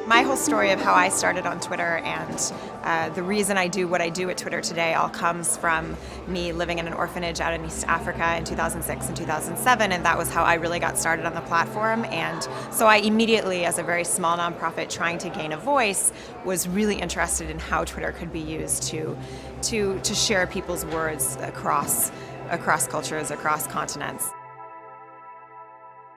My whole story of how I started on Twitter and the reason I do what I do at Twitter today all comes from me living in an orphanage out in East Africa in 2006 and 2007, and that was how I really got started on the platform. And so I immediately, as a very small nonprofit trying to gain a voice, was really interested in how Twitter could be used to share people's words across cultures, across continents.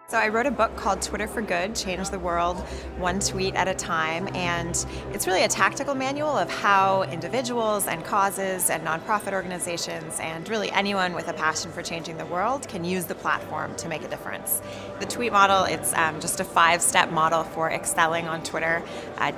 So I wrote a book called Twitter for Good, Change the World One Tweet at a Time, and it's really a tactical manual of how individuals and causes and nonprofit organizations and really anyone with a passion for changing the world can use the platform to make a difference. The tweet model, it's just a 5-step model for excelling on Twitter.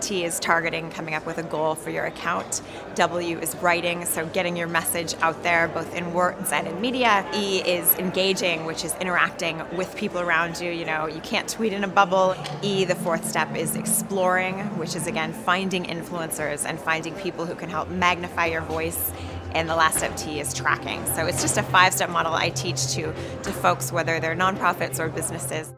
T is targeting, coming up with a goal for your account. W is writing, so getting your message out there both in words and in media. E is engaging, which is interacting with people around you. You know, you can't tweet in a bubble. E, the 4th step, is exploring, which is again finding influencers and finding people who can help magnify your voice. And the last step, T, is tracking. So it's just a 5-step model I teach to folks, whether they're nonprofits or businesses.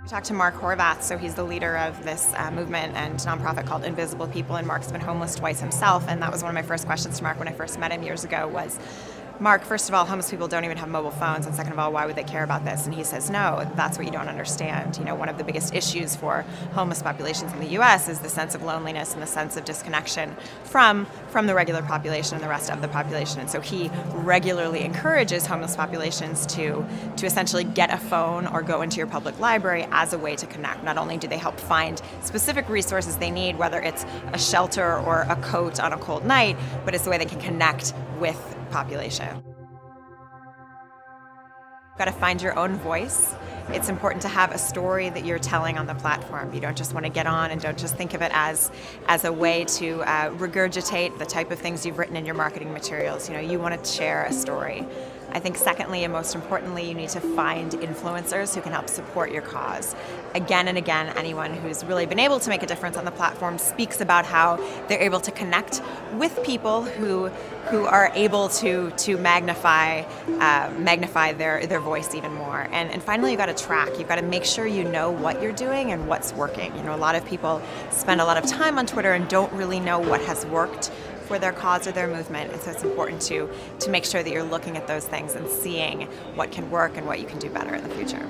I talked to Mark Horvath, so he's the leader of this movement and nonprofit called Invisible People, and Mark's been homeless twice himself, and that was one of my first questions to Mark when I first met him years ago was, Mark, first of all, homeless people don't even have mobile phones, and second of all, why would they care about this? And he says, no, that's what you don't understand. You know, one of the biggest issues for homeless populations in the U.S. is the sense of loneliness and the sense of disconnection from the regular population and the rest of the population. And so he regularly encourages homeless populations to essentially get a phone or go into your public library as a way to connect. Not only do they help find specific resources they need, whether it's a shelter or a coat on a cold night, but it's the way they can connect with population. You've got to find your own voice. It's important to have a story that you're telling on the platform. You don't just want to get on and don't just think of it as a way to regurgitate the type of things you've written in your marketing materials. You know, you want to share a story. I think secondly and most importantly, you need to find influencers who can help support your cause. Again and again, anyone who's really been able to make a difference on the platform speaks about how they're able to connect with people who are able to magnify their voice even more. And finally, you've got to track. You've got to make sure you know what you're doing and what's working. You know, a lot of people spend a lot of time on Twitter and don't really know what has worked for their cause or their movement, and so it's important to make sure that you're looking at those things and seeing what can work and what you can do better in the future.